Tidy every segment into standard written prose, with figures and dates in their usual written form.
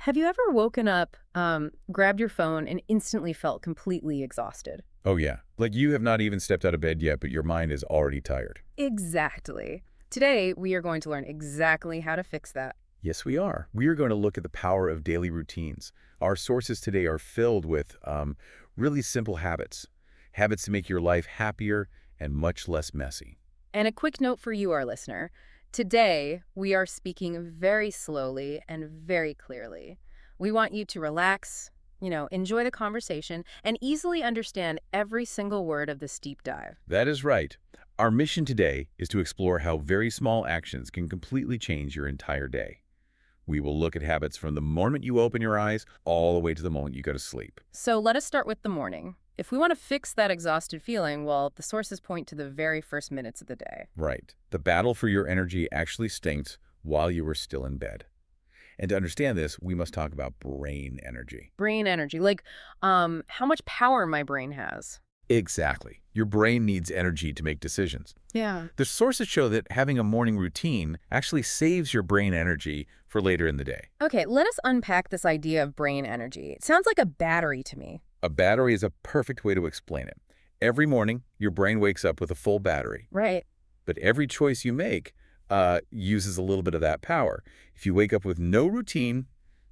Have you ever woken up, grabbed your phone, and instantly felt completely exhausted? Oh, yeah. Like you have not even stepped out of bed yet, but your mind is already tired. Exactly. Today, we are going to learn exactly how to fix that. Yes, we are. We are going to look at the power of daily routines. Our sources today are filled with really simple habits. Habits to make your life happier and much less messy. And a quick note for you, our listener. Today, we are speaking very slowly and very clearly. We want you to relax, enjoy the conversation, and easily understand every single word of this deep dive. That is right. Our mission today is to explore how very small actions can completely change your entire day. We will look at habits from the moment you open your eyes all the way to the moment you go to sleep. So let us start with the morning. If we want to fix that exhausted feeling, well, the sources point to the very first minutes of the day. Right. The battle for your energy actually stinks while you were still in bed. And to understand this, we must talk about brain energy. Brain energy, like how much power my brain has. Exactly. Your brain needs energy to make decisions. Yeah. The sources show that having a morning routine actually saves your brain energy for later in the day. Okay, let us unpack this idea of brain energy. It sounds like a battery to me. A battery is a perfect way to explain it. Every morning, your brain wakes up with a full battery. Right. But every choice you make uses a little bit of that power. If you wake up with no routine,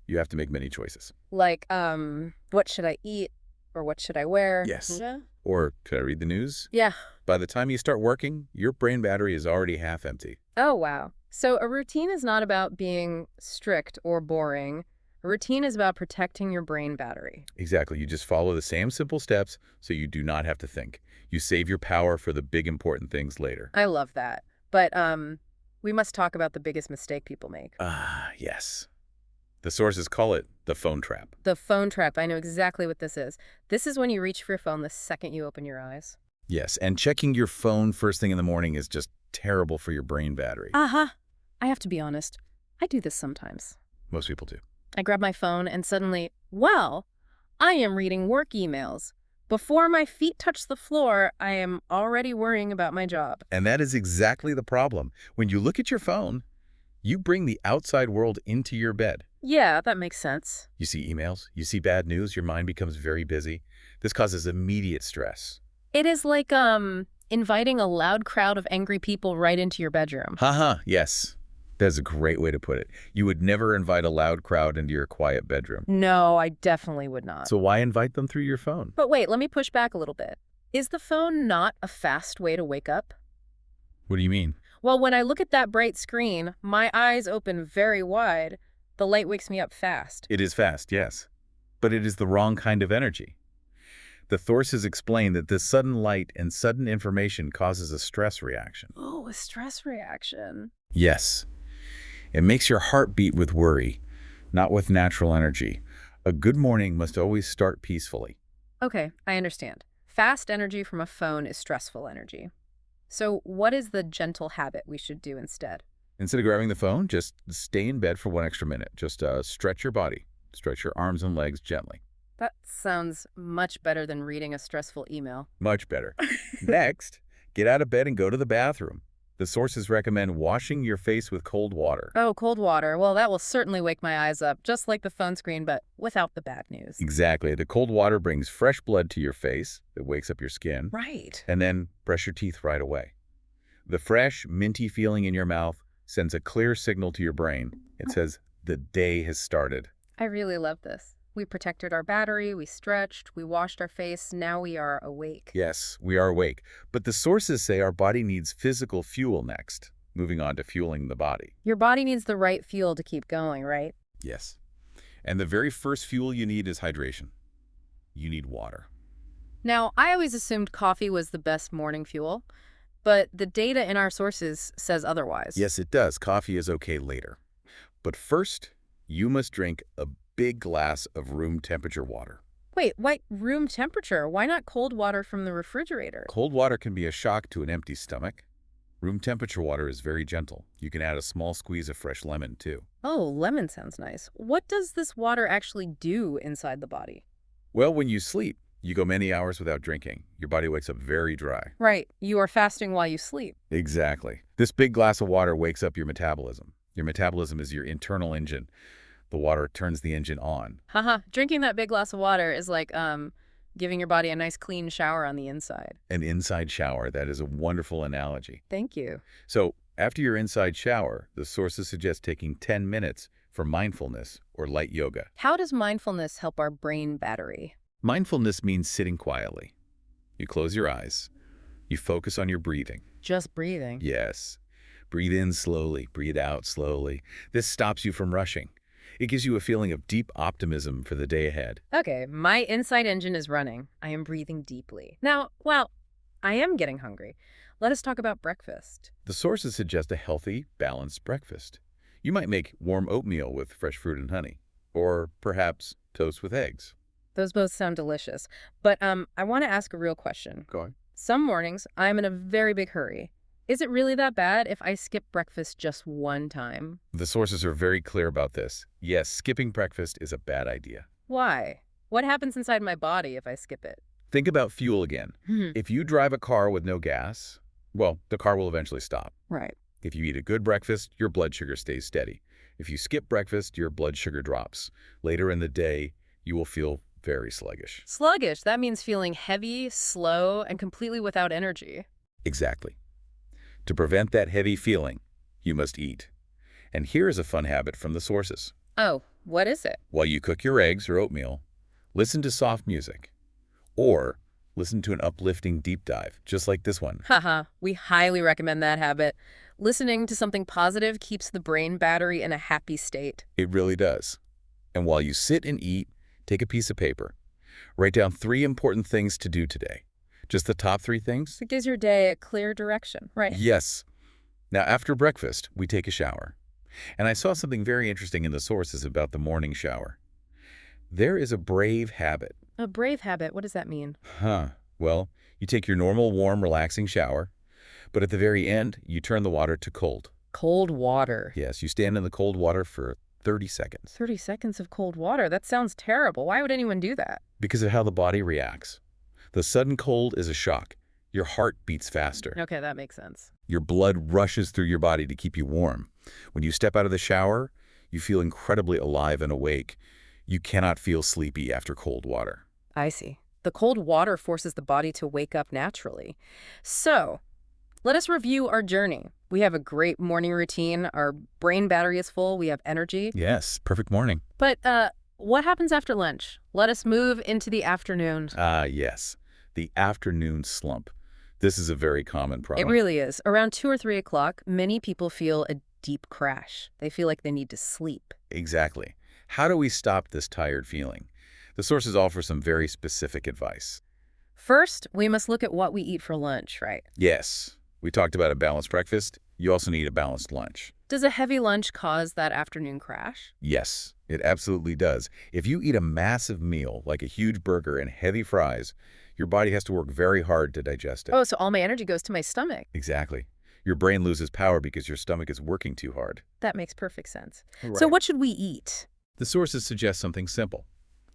you have to make many choices. Like, what should I eat? Or what should I wear? Yes. Yeah. Or could I read the news? Yeah. By the time you start working, your brain battery is already half empty. Oh, wow. So a routine is not about being strict or boring. A routine is about protecting your brain battery. Exactly. You just follow the same simple steps so you do not have to think. You save your power for the big important things later. I love that. But we must talk about the biggest mistake people make. Yes. The sources call it the phone trap. The phone trap. I know exactly what this is. This is when you reach for your phone the second you open your eyes. Yes, and checking your phone first thing in the morning is just terrible for your brain battery. Uh-huh. I have to be honest. I do this sometimes. Most people do. I grab my phone and suddenly, well, I am reading work emails. Before my feet touch the floor, I am already worrying about my job. And that is exactly the problem. When you look at your phone, you bring the outside world into your bed. Yeah, that makes sense. You see emails, you see bad news, your mind becomes very busy. This causes immediate stress. It is like inviting a loud crowd of angry people right into your bedroom. Haha, yes. That's a great way to put it. You would never invite a loud crowd into your quiet bedroom. No, I definitely would not. So why invite them through your phone? But wait, let me push back a little bit. Is the phone not a fast way to wake up? What do you mean? Well, when I look at that bright screen, my eyes open very wide. The light wakes me up fast. It is fast, yes. But it is the wrong kind of energy. The sources explain that this sudden light and sudden information causes a stress reaction. Oh, a stress reaction. Yes. It makes your heart beat with worry, not with natural energy. A good morning must always start peacefully. Okay, I understand. Fast energy from a phone is stressful energy. So what is the gentle habit we should do instead? Instead of grabbing the phone, just stay in bed for 1 extra minute. Just stretch your body. Stretch your arms and legs gently. That sounds much better than reading a stressful email. Much better. Next, get out of bed and go to the bathroom. The sources recommend washing your face with cold water. Oh, cold water. Well, that will certainly wake my eyes up, just like the phone screen, but without the bad news. Exactly. The cold water brings fresh blood to your face. It wakes up your skin. Right. And then brush your teeth right away. The fresh, minty feeling in your mouth sends a clear signal to your brain. It says the day has started. I really love this. We protected our battery, we stretched, we washed our face, now we are awake. Yes, we are awake. But the sources say our body needs physical fuel next, moving on to fueling the body. Your body needs the right fuel to keep going, right? Yes. And the very first fuel you need is hydration. You need water. Now, I always assumed coffee was the best morning fuel, but the data in our sources says otherwise. Yes, it does. Coffee is okay later. But first, you must drink a big glass of room temperature water. Wait, why room temperature? Why not cold water from the refrigerator? Cold water can be a shock to an empty stomach. Room temperature water is very gentle. You can add a small squeeze of fresh lemon, too. Oh, lemon sounds nice. What does this water actually do inside the body? Well, when you sleep, you go many hours without drinking. Your body wakes up very dry. Right, you are fasting while you sleep. Exactly. This big glass of water wakes up your metabolism. Your metabolism is your internal engine. The water turns the engine on. Haha, drinking that big glass of water is like, giving your body a nice clean shower on the inside. An inside shower. That is a wonderful analogy. Thank you. So after your inside shower, the sources suggest taking 10 minutes for mindfulness or light yoga. How does mindfulness help our brain battery? Mindfulness means sitting quietly. You close your eyes. You focus on your breathing. Just breathing. Yes. Breathe in slowly. Breathe out slowly. This stops you from rushing. It gives you a feeling of deep optimism for the day ahead. Okay, my inside engine is running. I am breathing deeply. Now, well, I am getting hungry. Let us talk about breakfast. The sources suggest a healthy, balanced breakfast. You might make warm oatmeal with fresh fruit and honey, or perhaps toast with eggs. Those both sound delicious. But I want to ask a real question. Go on. Some mornings, I'm in a very big hurry. Is it really that bad if I skip breakfast just one time? The sources are very clear about this. Yes, skipping breakfast is a bad idea. Why? What happens inside my body if I skip it? Think about fuel again. If you drive a car with no gas, well, the car will eventually stop. Right. If you eat a good breakfast, your blood sugar stays steady. If you skip breakfast, your blood sugar drops. Later in the day, you will feel very sluggish. Sluggish, that means feeling heavy, slow, and completely without energy. Exactly. To prevent that heavy feeling, you must eat. And here is a fun habit from the sources. Oh, what is it? While you cook your eggs or oatmeal, listen to soft music. Or listen to an uplifting deep dive, just like this one. Haha, we highly recommend that habit. Listening to something positive keeps the brain battery in a happy state. It really does. And while you sit and eat, take a piece of paper. Write down 3 important things to do today. Just the top 3 things? It gives your day a clear direction, right? Yes. Now, after breakfast, we take a shower. And I saw something very interesting in the sources about the morning shower. There is a brave habit. A brave habit, what does that mean? Well, you take your normal, warm, relaxing shower, but at the very end, you turn the water to cold. Cold water. Yes, you stand in the cold water for 30 seconds. 30 seconds of cold water? That sounds terrible. Why would anyone do that? Because of how the body reacts. The sudden cold is a shock. Your heart beats faster. Okay, that makes sense. Your blood rushes through your body to keep you warm. When you step out of the shower, you feel incredibly alive and awake. You cannot feel sleepy after cold water. I see. The cold water forces the body to wake up naturally. So, let us review our journey. We have a great morning routine. Our brain battery is full. We have energy. Yes, perfect morning. But what happens after lunch? Let us move into the afternoon. Yes, the afternoon slump. This is a very common problem. It really is. Around 2 or 3 o'clock, many people feel a deep crash. They feel like they need to sleep. Exactly. How do we stop this tired feeling? The sources offer some very specific advice. First, we must look at what we eat for lunch, right? Yes, we talked about a balanced breakfast. You also need a balanced lunch. Does a heavy lunch cause that afternoon crash? Yes, it absolutely does. If you eat a massive meal, like a huge burger and heavy fries, your body has to work very hard to digest it. Oh, so all my energy goes to my stomach. Exactly. Your brain loses power because your stomach is working too hard. That makes perfect sense. Right. So what should we eat? The sources suggest something simple: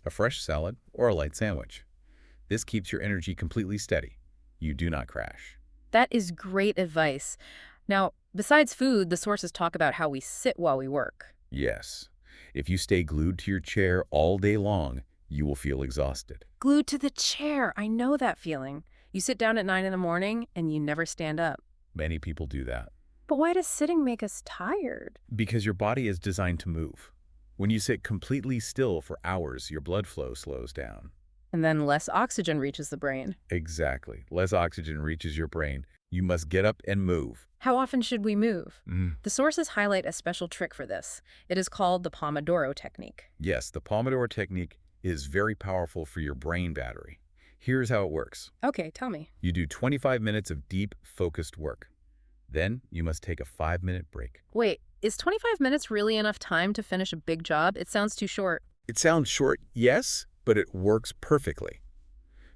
a fresh salad or a light sandwich. This keeps your energy completely steady. You do not crash. That is great advice. Now, besides food, the sources talk about how we sit while we work. Yes. If you stay glued to your chair all day long, you will feel exhausted. Glued to the chair. I know that feeling. You sit down at 9 in the morning and you never stand up. Many people do that. But why does sitting make us tired? Because your body is designed to move. When you sit completely still for hours, your blood flow slows down. And then less oxygen reaches the brain. Exactly. Less oxygen reaches your brain. You must get up and move. How often should we move? The sources highlight a special trick for this. It is called the Pomodoro Technique. Yes, the Pomodoro Technique is very powerful for your brain battery. Here's how it works. Okay, tell me. You do 25 minutes of deep, focused work. Then you must take a 5-minute break. Wait, is 25 minutes really enough time to finish a big job? It sounds too short. It sounds short, yes, but it works perfectly.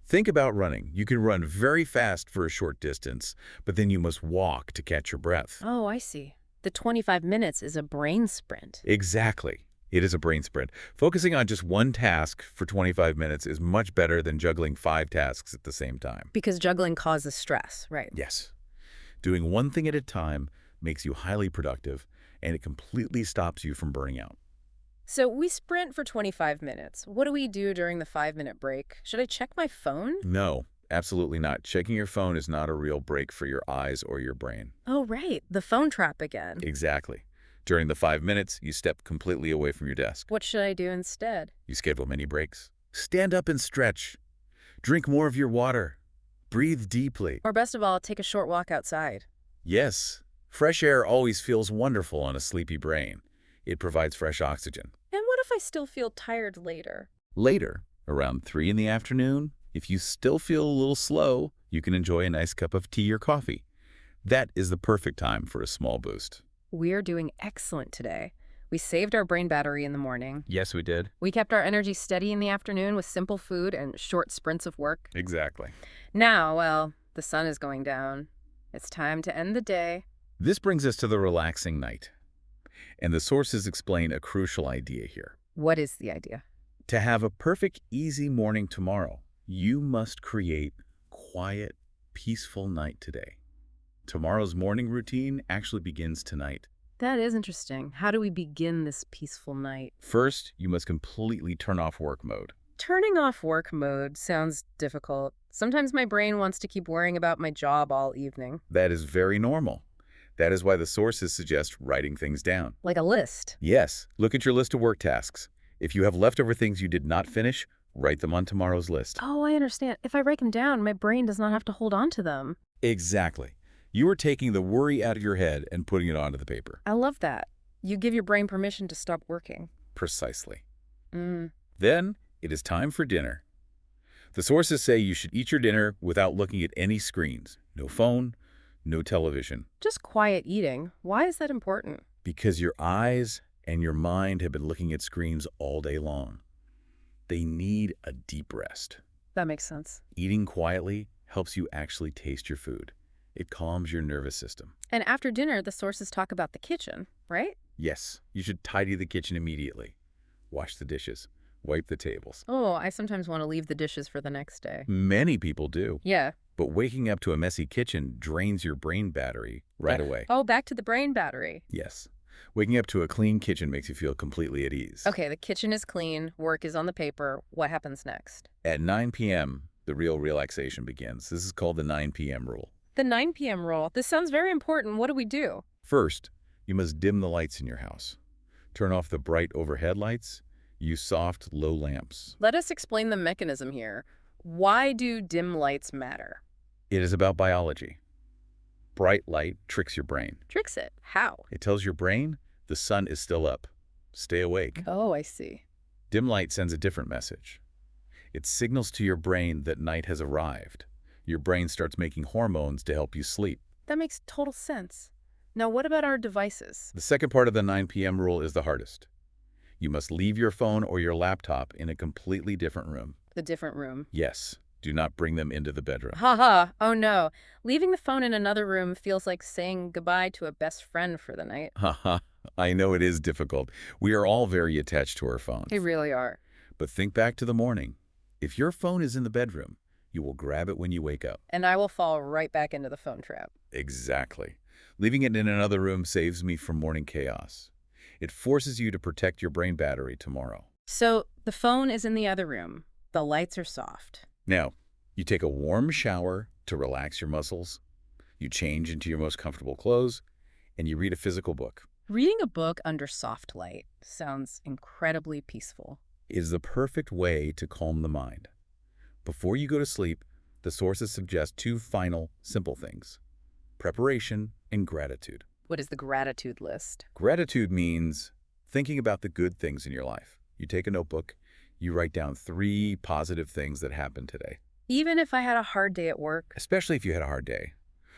Think about running. You can run very fast for a short distance, but then you must walk to catch your breath. Oh, I see. The 25 minutes is a brain sprint. Exactly. It is a brain sprint. Focusing on just one task for 25 minutes is much better than juggling 5 tasks at the same time. Because juggling causes stress, right? Yes. Doing one thing at a time makes you highly productive, and it completely stops you from burning out. So we sprint for 25 minutes. What do we do during the 5-minute break? Should I check my phone? No, absolutely not. Checking your phone is not a real break for your eyes or your brain. Oh, right. The phone trap again. Exactly. During the 5 minutes, you step completely away from your desk. What should I do instead? You schedule mini breaks. Stand up and stretch. Drink more of your water. Breathe deeply. Or best of all, take a short walk outside. Yes, fresh air always feels wonderful on a sleepy brain. It provides fresh oxygen. And what if I still feel tired later? Later, around 3 in the afternoon, if you still feel a little slow, you can enjoy a nice cup of tea or coffee. That is the perfect time for a small boost. We're doing excellent today. We saved our brain battery in the morning. Yes, we did. We kept our energy steady in the afternoon with simple food and short sprints of work. Exactly. Now, well, the sun is going down. It's time to end the day. This brings us to the relaxing night. And the sources explain a crucial idea here. What is the idea? To have a perfect, easy morning tomorrow, you must create quiet, peaceful night today. Tomorrow's morning routine actually begins tonight. That is interesting. How do we begin this peaceful night? First, you must completely turn off work mode. Turning off work mode sounds difficult. Sometimes my brain wants to keep worrying about my job all evening. That is very normal. That is why the sources suggest writing things down. Like a list. Yes, look at your list of work tasks. If you have leftover things you did not finish, write them on tomorrow's list. Oh, I understand. If I write them down, my brain does not have to hold on to them. Exactly. You are taking the worry out of your head and putting it onto the paper. I love that. You give your brain permission to stop working. Precisely. Mm. Then, it is time for dinner. The sources say you should eat your dinner without looking at any screens. No phone, no television. Just quiet eating. Why is that important? Because your eyes and your mind have been looking at screens all day long. They need a deep rest. That makes sense. Eating quietly helps you actually taste your food. It calms your nervous system. And after dinner, the sources talk about the kitchen, right? Yes, you should tidy the kitchen immediately. Wash the dishes. Wipe the tables. Oh, I sometimes want to leave the dishes for the next day. Many people do. Yeah. But waking up to a messy kitchen drains your brain battery right away. Oh, back to the brain battery. Yes. Waking up to a clean kitchen makes you feel completely at ease. Okay, the kitchen is clean, work is on the paper. What happens next? At 9 p.m., the real relaxation begins. This is called the 9 p.m. rule. The 9 p.m. rule. This sounds very important. What do we do? First, you must dim the lights in your house. Turn off the bright overhead lights. Use soft, low lamps. Let us explain the mechanism here. Why do dim lights matter? It is about biology. Bright light tricks your brain. Tricks it. How? It tells your brain the sun is still up. Stay awake. Oh, I see. Dim light sends a different message. It signals to your brain that night has arrived. Your brain starts making hormones to help you sleep. That makes total sense. Now, what about our devices? The second part of the 9 p.m. rule is the hardest. You must leave your phone or your laptop in a completely different room. The different room. Yes, do not bring them into the bedroom. Haha. Oh, no. Leaving the phone in another room feels like saying goodbye to a best friend for the night. Haha, I know it is difficult. We are all very attached to our phones. They really are. But think back to the morning. If your phone is in the bedroom, you will grab it when you wake up. And I will fall right back into the phone trap. Exactly. Leaving it in another room saves me from morning chaos. It forces you to protect your brain battery tomorrow. So the phone is in the other room. The lights are soft. Now, you take a warm shower to relax your muscles. You change into your most comfortable clothes, and you read a physical book. Reading a book under soft light sounds incredibly peaceful. It is the perfect way to calm the mind. Before you go to sleep, the sources suggest two final, simple things: preparation and gratitude. What is the gratitude list? Gratitude means thinking about the good things in your life. You take a notebook, you write down 3 positive things that happened today. Even if I had a hard day at work? Especially if you had a hard day.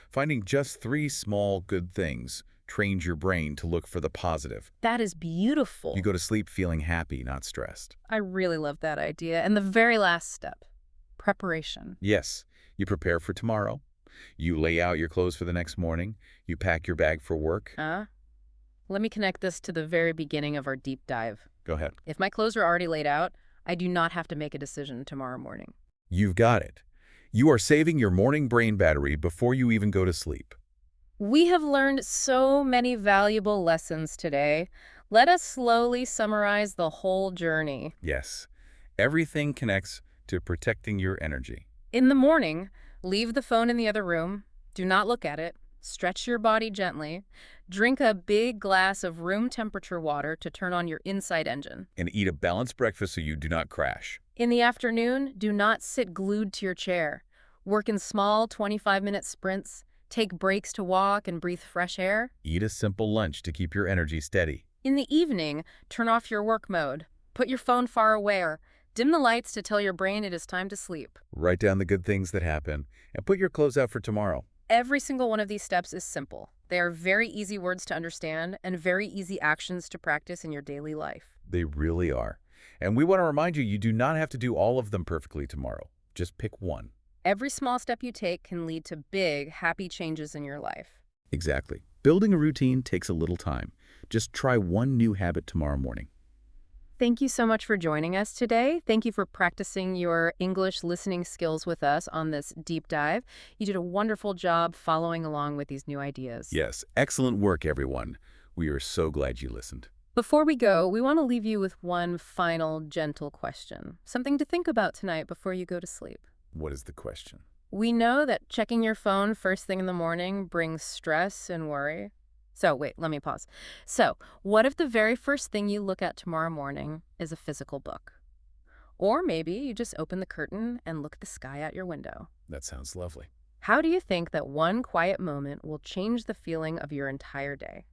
Finding just 3 small good things trains your brain to look for the positive. That is beautiful. You go to sleep feeling happy, not stressed. I really love that idea. And the very last step, preparation. Yes, you prepare for tomorrow. You lay out your clothes for the next morning. You pack your bag for work. Let me connect this to the very beginning of our deep dive. Go ahead. If my clothes are already laid out, I do not have to make a decision tomorrow morning. You've got it. You are saving your morning brain battery before you even go to sleep. We have learned so many valuable lessons today. Let us slowly summarize the whole journey. Yes, everything connects to protecting your energy. In the morning, leave the phone in the other room. Do not look at it. Stretch your body gently. Drink a big glass of room temperature water to turn on your inside engine. And eat a balanced breakfast so you do not crash. In the afternoon, do not sit glued to your chair. Work in small 25-minute sprints. Take breaks to walk and breathe fresh air. Eat a simple lunch to keep your energy steady. In the evening, turn off your work mode. Put your phone far away or dim the lights to tell your brain it is time to sleep. Write down the good things that happen and put your clothes out for tomorrow. Every single one of these steps is simple. They are very easy words to understand and very easy actions to practice in your daily life. They really are. And we want to remind you, you do not have to do all of them perfectly tomorrow. Just pick one. Every small step you take can lead to big, happy changes in your life. Exactly. Building a routine takes a little time. Just try one new habit tomorrow morning. Thank you so much for joining us today. Thank you for practicing your English listening skills with us on this deep dive. You did a wonderful job following along with these new ideas. Yes, excellent work, everyone. We are so glad you listened. Before we go, we want to leave you with one final gentle question, something to think about tonight before you go to sleep. What is the question? We know that checking your phone first thing in the morning brings stress and worry. So, wait, let me pause. So, what if the very first thing you look at tomorrow morning is a physical book? Or maybe you just open the curtain and look at the sky out your window. That sounds lovely. How do you think that one quiet moment will change the feeling of your entire day?